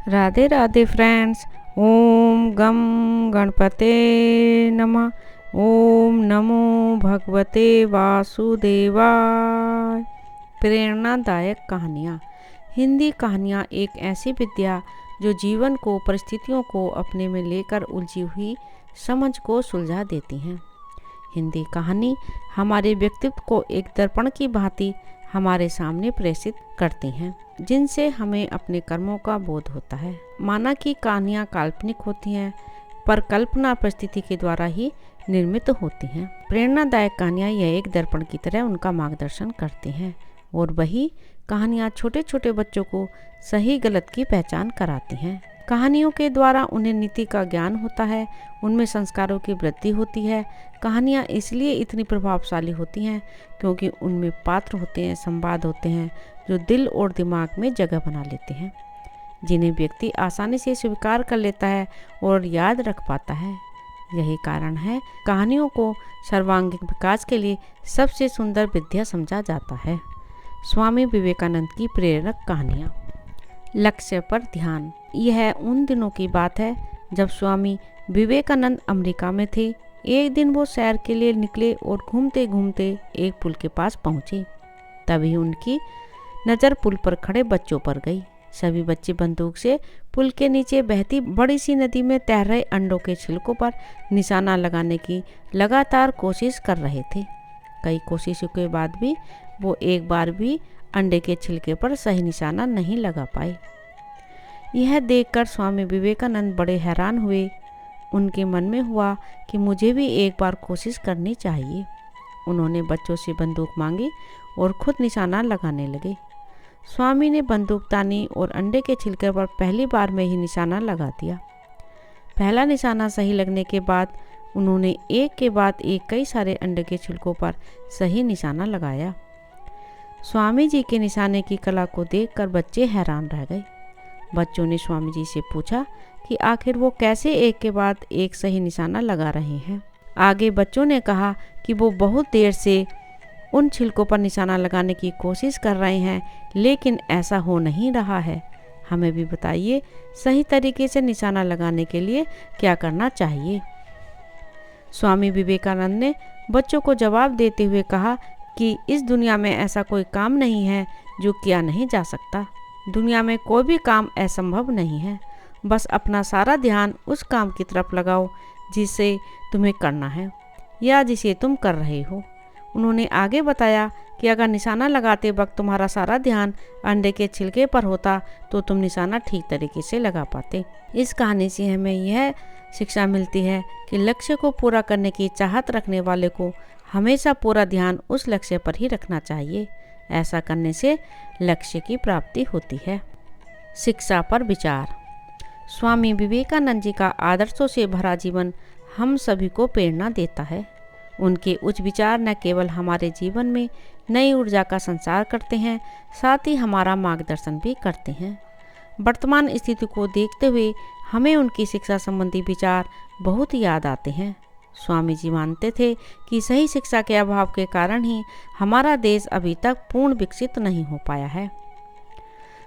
Radhe Radhe friends. ओम गम गणपते नमः। ओम नमो भगवते वासुदेवाय। प्रेरणादायक कहानियाँ। हिंदी कहानियाँ एक ऐसी विद्या जो जीवन को, परिस्थितियों को अपने में लेकर उलझी हुई समझ को सुलझा देती हैं। हिंदी कहानी हमारे व्यक्तित्व को एक दर्पण की भांति हमारे सामने प्रेषित करती हैं, जिनसे हमें अपने कर्मों का बोध होता है। माना कि कहानियाँ काल्पनिक होती हैं, पर कल्पना परिस्थिति के द्वारा ही निर्मित होती हैं। प्रेरणादायक कहानियाँ यह एक दर्पण की तरह उनका मार्गदर्शन करती हैं, और वही कहानियाँ छोटे छोटे बच्चों को सही गलत की पहचान कराती हैं। कहानियों के द्वारा उन्हें नीति का ज्ञान होता है, उनमें संस्कारों की वृद्धि होती है। कहानियाँ इसलिए इतनी प्रभावशाली होती हैं क्योंकि उनमें पात्र होते हैं, संवाद होते हैं जो दिल और दिमाग में जगह बना लेते हैं, जिन्हें व्यक्ति आसानी से स्वीकार कर लेता है और याद रख पाता है। यही कारण है कहानियों को सर्वांगीण विकास के लिए सबसे सुंदर विद्या समझा जाता है। स्वामी विवेकानंद की प्रेरक कहानियाँ। लक्ष्य पर ध्यान। यह उन दिनों की बात है जब स्वामी विवेकानंद अमेरिका में थे। एक दिन वो सैर के लिए निकले और घूमते घूमते एक पुल के पास पहुंचे। तभी उनकी नज़र पुल पर खड़े बच्चों पर गई। सभी बच्चे बंदूक से पुल के नीचे बहती बड़ी सी नदी में तैर रहे अंडों के छिलकों पर निशाना लगाने की लगातार कोशिश कर रहे थे। कई कोशिशों के बाद भी वो एक बार भी अंडे के छिलके पर सही निशाना नहीं लगा पाए। यह देखकर स्वामी विवेकानंद बड़े हैरान हुए। उनके मन में हुआ कि मुझे भी एक बार कोशिश करनी चाहिए। उन्होंने बच्चों से बंदूक मांगी और खुद निशाना लगाने लगे। स्वामी ने बंदूक तानी और अंडे के छिलके पर पहली बार में ही निशाना लगा दिया। पहला निशाना सही लगने के बाद उन्होंने एक के बाद एक कई सारे अंडे के छिलकों पर सही निशाना लगाया। स्वामी जी के निशाने की कला को देखकर बच्चे हैरान रह गए। बच्चों ने स्वामी जी से पूछा कि आखिर वो कैसे एक के बाद एक सही निशाना लगा रहे हैं। आगे बच्चों ने कहा कि वो बहुत देर से उन छिलकों पर निशाना लगाने की कोशिश कर रहे हैं, लेकिन ऐसा हो नहीं रहा है। हमें भी बताइए, सही तरीके से निशाना लगाने के लिए क्या करना चाहिए। स्वामी विवेकानंद ने बच्चों को जवाब देते हुए कहा कि इस दुनिया में ऐसा कोई काम नहीं है जो किया नहीं जा सकता। दुनिया में कोई भी काम असंभव नहीं है। बस अपना सारा ध्यान उस काम की तरफ लगाओ जिसे तुम्हें करना है या जिसे तुम कर रहे हो। उन्होंने आगे बताया कि अगर निशाना लगाते वक्त तुम्हारा सारा ध्यान अंडे के छिलके पर होता तो तुम निशाना ठीक तरीके से लगा पाते। इस कहानी से हमें यह शिक्षा मिलती है कि लक्ष्य को पूरा करने की चाहत रखने वाले को हमेशा पूरा ध्यान उस लक्ष्य पर ही रखना चाहिए। ऐसा करने से लक्ष्य की प्राप्ति होती है। शिक्षा पर विचार। स्वामी विवेकानंद जी का आदर्शों से भरा जीवन हम सभी को प्रेरणा देता है। उनके उच्च विचार न केवल हमारे जीवन में नई ऊर्जा का संचार करते हैं, साथ ही हमारा मार्गदर्शन भी करते हैं। वर्तमान स्थिति को देखते हुए हमें उनकी शिक्षा संबंधी विचार बहुत याद आते हैं। स्वामी जी मानते थे कि सही शिक्षा के अभाव के कारण ही हमारा देश अभी तक पूर्ण विकसित नहीं हो पाया है।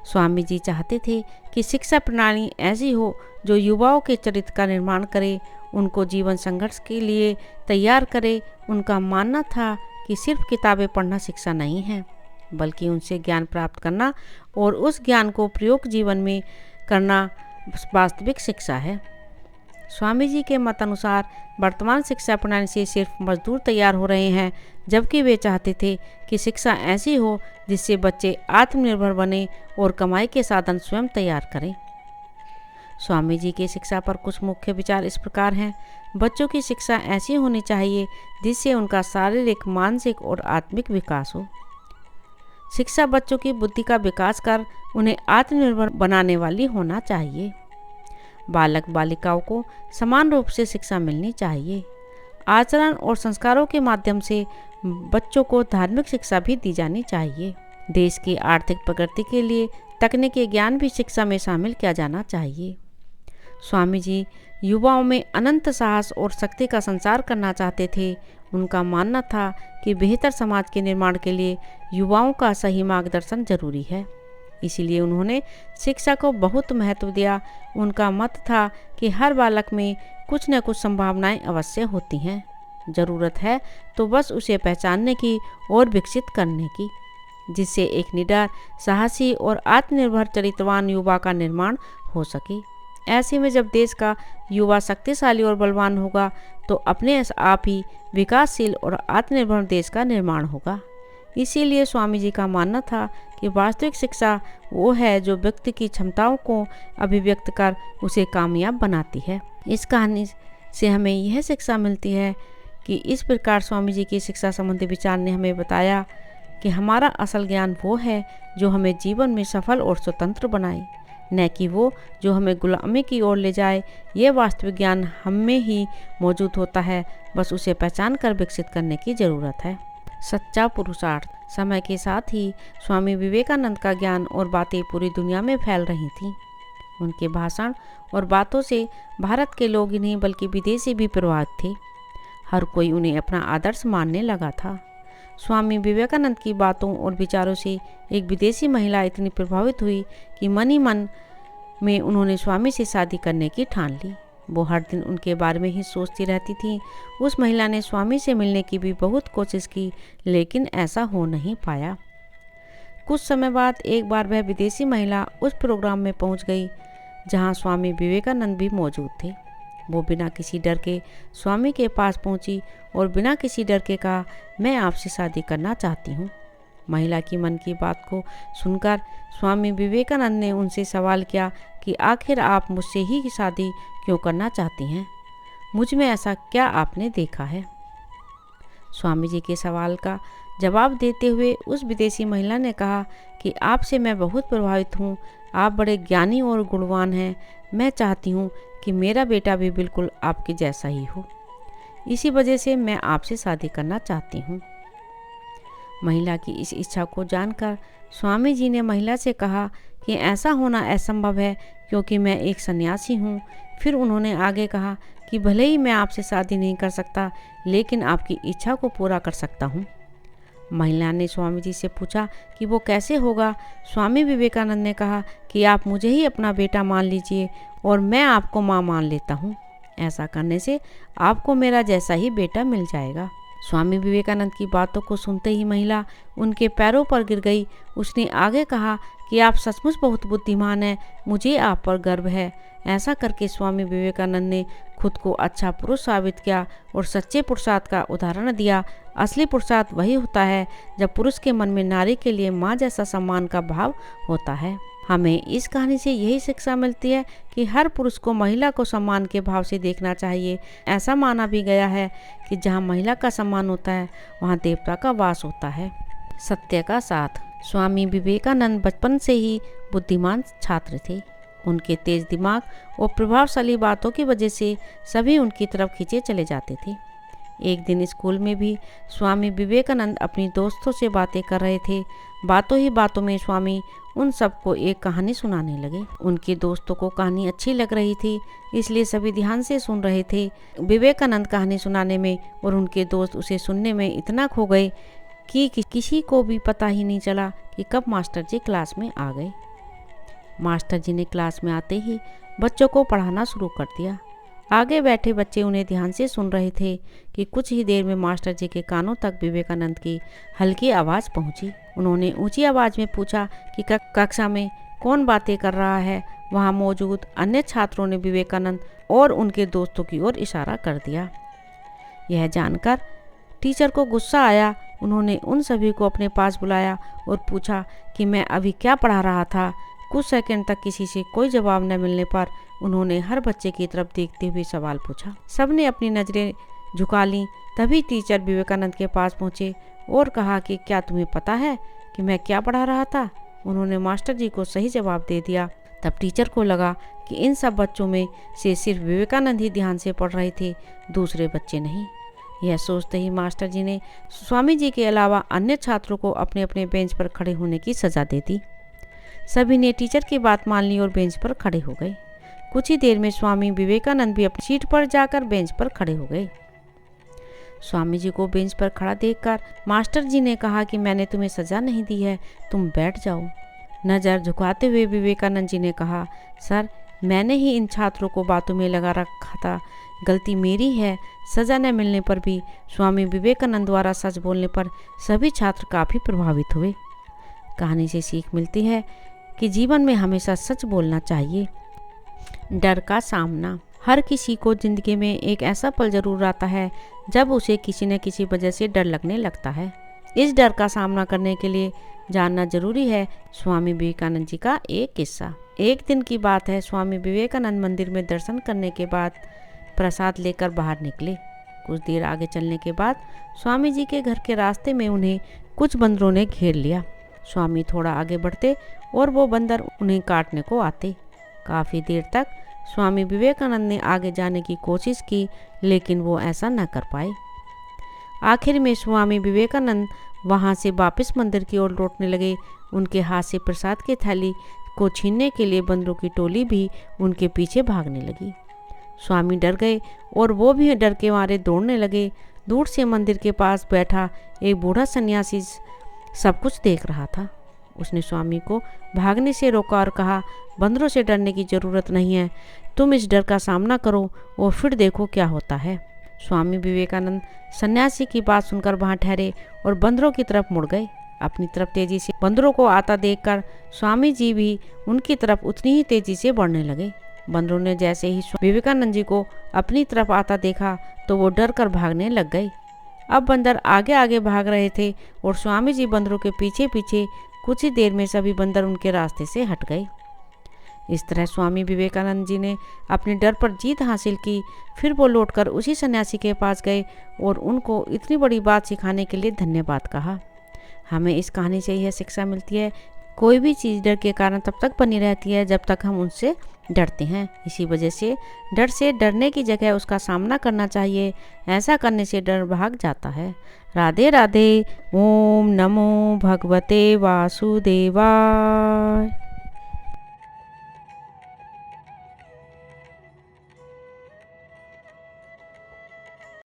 स्वामी जी चाहते थे कि शिक्षा प्रणाली ऐसी हो जो युवाओं के चरित्र का निर्माण करे, उनको जीवन संघर्ष के लिए तैयार करे। उनका मानना था कि सिर्फ किताबें पढ़ना शिक्षा नहीं है, बल्कि उनसे ज्ञान प्राप्त करना और उस ज्ञान को प्रयोग जीवन में करना वास्तविक शिक्षा है। स्वामी जी के मत अनुसार वर्तमान शिक्षा प्रणाली से सिर्फ मजदूर तैयार हो रहे हैं, जबकि वे चाहते थे कि शिक्षा ऐसी हो जिससे बच्चे आत्मनिर्भर बने और कमाई के साधन स्वयं तैयार करें। स्वामी जी की शिक्षा पर कुछ मुख्य विचार इस प्रकार हैं। बच्चों की शिक्षा ऐसी होनी चाहिए जिससे उनका शारीरिक, मानसिक और आत्मिक विकास हो। शिक्षा बच्चों की बुद्धि का विकास कर उन्हें आत्मनिर्भर बनाने वाली होना चाहिए। बालक बालिकाओं को समान रूप से शिक्षा मिलनी चाहिए। आचरण और संस्कारों के माध्यम से बच्चों को धार्मिक शिक्षा भी दी जानी चाहिए। देश की आर्थिक प्रगति के लिए तकनीकी ज्ञान भी शिक्षा में शामिल किया जाना चाहिए। स्वामी जी युवाओं में अनंत साहस और शक्ति का संचार करना चाहते थे। उनका मानना था कि बेहतर समाज के निर्माण के लिए युवाओं का सही मार्गदर्शन जरूरी है। इसीलिए उन्होंने शिक्षा को बहुत महत्व दिया। उनका मत था कि हर बालक में कुछ न कुछ संभावनाएं अवश्य होती हैं, ज़रूरत है तो बस उसे पहचानने की और विकसित करने की, जिससे एक निडर, साहसी और आत्मनिर्भर चरित्रवान युवा का निर्माण हो सके। ऐसे में जब देश का युवा शक्तिशाली और बलवान होगा तो अपने आप ही विकासशील और आत्मनिर्भर देश का निर्माण होगा। इसीलिए स्वामी जी का मानना था कि वास्तविक शिक्षा वो है जो व्यक्ति की क्षमताओं को अभिव्यक्त कर उसे कामयाब बनाती है। इस कहानी से हमें यह शिक्षा मिलती है कि इस प्रकार स्वामी जी की शिक्षा संबंधी विचार ने हमें बताया कि हमारा असल ज्ञान वो है जो हमें जीवन में सफल और स्वतंत्र बनाए, न कि वो जो हमें गुलामी की ओर ले जाए। ये वास्तविक ज्ञान हम में ही मौजूद होता है, बस उसे पहचान कर विकसित करने की ज़रूरत है। सच्चा पुरुषार्थ। समय के साथ ही स्वामी विवेकानंद का ज्ञान और बातें पूरी दुनिया में फैल रही थीं। उनके भाषण और बातों से भारत के लोग ही नहीं बल्कि विदेशी भी प्रभावित थे। हर कोई उन्हें अपना आदर्श मानने लगा था। स्वामी विवेकानंद की बातों और विचारों से एक विदेशी महिला इतनी प्रभावित हुई कि मन ही मन में उन्होंने स्वामी से शादी करने की ठान ली। वो हर दिन उनके बारे में ही सोचती रहती थी। उस महिला ने स्वामी से मिलने की भी बहुत कोशिश की, लेकिन ऐसा हो नहीं पाया। कुछ समय बाद एक बार वह विदेशी महिला उस प्रोग्राम में पहुंच गई जहां स्वामी विवेकानंद भी मौजूद थे। वो बिना किसी डर के स्वामी के पास पहुंची और बिना किसी डर के कहा, मैं आपसे शादी करना चाहती हूँ। महिला की मन की बात को सुनकर स्वामी विवेकानंद ने उनसे सवाल किया कि आखिर आप मुझसे ही शादी क्यों करना चाहती हैं? मुझ में ऐसा क्या आपने देखा है? स्वामी जी के सवाल का जवाब देते हुए उस विदेशी महिला ने कहा कि आपसे मैं बहुत प्रभावित हूँ। आप बड़े ज्ञानी और गुणवान हैं। मैं चाहती हूँ कि मेरा बेटा भी बिल्कुल आपके जैसा ही हो। इसी वजह से मैं आपसे शादी करना चाहती हूँ। महिला की इस इच्छा को जानकर स्वामी जी ने महिला से कहा कि ऐसा होना असंभव है क्योंकि मैं एक सन्यासी हूँ। फिर उन्होंने आगे कहा कि भले ही मैं आपसे शादी नहीं कर सकता, लेकिन आपकी इच्छा को पूरा कर सकता हूँ। महिला ने स्वामी जी से पूछा कि वो कैसे होगा। स्वामी विवेकानंद ने कहा कि आप मुझे ही अपना बेटा मान लीजिए और मैं आपको माँ मान लेता हूँ। ऐसा करने से आपको मेरा जैसा ही बेटा मिल जाएगा। स्वामी विवेकानंद की बातों को सुनते ही महिला उनके पैरों पर गिर गई। उसने आगे कहा कि आप सचमुच बहुत बुद्धिमान हैं, मुझे आप पर गर्व है। ऐसा करके स्वामी विवेकानंद ने खुद को अच्छा पुरुष साबित किया और सच्चे पुरुषार्थ का उदाहरण दिया। असली पुरुषार्थ वही होता है जब पुरुष के मन में नारी के लिए माँ जैसा सम्मान का भाव होता है। हमें इस कहानी से यही शिक्षा मिलती है कि हर पुरुष को महिला को सम्मान के भाव से देखना चाहिए। ऐसा माना भी गया है कि जहाँ महिला का सम्मान होता है वहाँ देवता का वास होता है। सत्य का साथ। स्वामी विवेकानंद बचपन से ही बुद्धिमान छात्र थे। उनके तेज दिमाग और प्रभावशाली बातों की वजह से सभी उनकी तरफ खींचे चले जाते थे। एक दिन स्कूल में भी स्वामी विवेकानंद अपनी दोस्तों से बातें कर रहे थे। बातों ही बातों में स्वामी उन सबको एक कहानी सुनाने लगे। उनके दोस्तों को कहानी अच्छी लग रही थी, इसलिए सभी ध्यान से सुन रहे थे। विवेकानंद कहानी सुनाने में और उनके दोस्त उसे सुनने में इतना खो गए कि किसी को भी पता ही नहीं चला कि कब मास्टर जी क्लास में आ गए। मास्टर जी ने क्लास में आते ही बच्चों को पढ़ाना शुरू कर दिया। आगे बैठे बच्चे उन्हें ध्यान से सुन रहे थे कि कुछ ही देर में मास्टर जी के कानों तक विवेकानंद की हल्की आवाज़ पहुंची। उन्होंने ऊंची आवाज़ में पूछा कि कक्षा में कौन बातें कर रहा है। वहां मौजूद अन्य छात्रों ने विवेकानंद और उनके दोस्तों की ओर इशारा कर दिया। यह जानकर टीचर को गुस्सा आया। उन्होंने उन सभी को अपने पास बुलाया और पूछा कि मैं अभी क्या पढ़ा रहा था। कुछ सेकंड तक किसी से कोई जवाब न मिलने पर उन्होंने हर बच्चे की तरफ देखते हुए सवाल पूछा। सबने अपनी नज़रें झुका लीं। तभी टीचर विवेकानंद के पास पहुंचे और कहा कि क्या तुम्हें पता है कि मैं क्या पढ़ा रहा था? उन्होंने मास्टर जी को सही जवाब दे दिया। तब टीचर को लगा कि इन सब बच्चों में से सिर्फ विवेकानंद ही ध्यान से पढ़ रहे थे, दूसरे बच्चे नहीं। यह सोचते ही मास्टर जी ने स्वामी जी के अलावा अन्य छात्रों को अपने अपने बेंच पर खड़े होने की सज़ा दे दी। सभी ने टीचर की बात मान ली और बेंच पर खड़े हो गए। कुछ ही देर में स्वामी विवेकानंद भी अपनी सीट पर जाकर बेंच पर खड़े हो गए। स्वामी जी को बेंच पर खड़ा देखकर मास्टर जी ने कहा कि मैंने तुम्हें सजा नहीं दी है, तुम बैठ जाओ। नज़र झुकाते हुए विवेकानंद जी ने कहा, सर, मैंने ही इन छात्रों को बातों में लगा रखा था, गलती मेरी है। सज़ा न मिलने पर भी स्वामी विवेकानंद द्वारा सच बोलने पर सभी छात्र काफ़ी प्रभावित हुए। कहानी से सीख मिलती है कि जीवन में हमेशा सच बोलना चाहिए। डर का सामना। हर किसी को ज़िंदगी में एक ऐसा पल ज़रूर आता है जब उसे किसी न किसी वजह से डर लगने लगता है। इस डर का सामना करने के लिए जानना जरूरी है स्वामी विवेकानंद जी का एक किस्सा। एक दिन की बात है, स्वामी विवेकानंद मंदिर में दर्शन करने के बाद प्रसाद लेकर बाहर निकले। कुछ देर आगे चलने के बाद स्वामी जी के घर के रास्ते में उन्हें कुछ बंदरों ने घेर लिया। स्वामी थोड़ा आगे बढ़ते और वो बंदर उन्हें काटने को आते। काफ़ी देर तक स्वामी विवेकानंद ने आगे जाने की कोशिश की, लेकिन वो ऐसा न कर पाए। आखिर में स्वामी विवेकानंद वहाँ से वापस मंदिर की ओर लौटने लगे। उनके हाथ से प्रसाद की थैली को छीनने के लिए बंदरों की टोली भी उनके पीछे भागने लगी। स्वामी डर गए और वो भी डर के मारे दौड़ने लगे। दूर से मंदिर के पास बैठा एक बूढ़ा सन्यासी सब कुछ देख रहा था। उसने स्वामी को भागने से रोका और कहा, बंदरों से डरने की ज़रूरत नहीं है, तुम इस डर का सामना करो और फिर देखो क्या होता है। स्वामी विवेकानंद सन्यासी की बात सुनकर वहाँ ठहरे और बंदरों की तरफ मुड़ गए। अपनी तरफ तेजी से बंदरों को आता देखकर स्वामी जी भी उनकी तरफ उतनी ही तेजी से बढ़ने लगे। बंदरों ने जैसे ही विवेकानंद जी को अपनी तरफ आता देखा तो वो डर कर भागने लग गए। अब बंदर आगे आगे भाग रहे थे और स्वामी जी बंदरों के पीछे पीछे। कुछ ही देर में सभी बंदर उनके रास्ते से हट गए। इस तरह स्वामी विवेकानंद जी ने अपने डर पर जीत हासिल की। फिर वो लौटकर उसी सन्यासी के पास गए और उनको इतनी बड़ी बात सिखाने के लिए धन्यवाद कहा। हमें इस कहानी से यह शिक्षा मिलती है, कोई भी चीज़ डर के कारण तब तक बनी रहती है जब तक हम उनसे डरते हैं। इसी वजह से डरने की जगह उसका सामना करना चाहिए। ऐसा करने से डर भाग जाता है। राधे राधे। ओम नमो भगवते वासुदेवाय।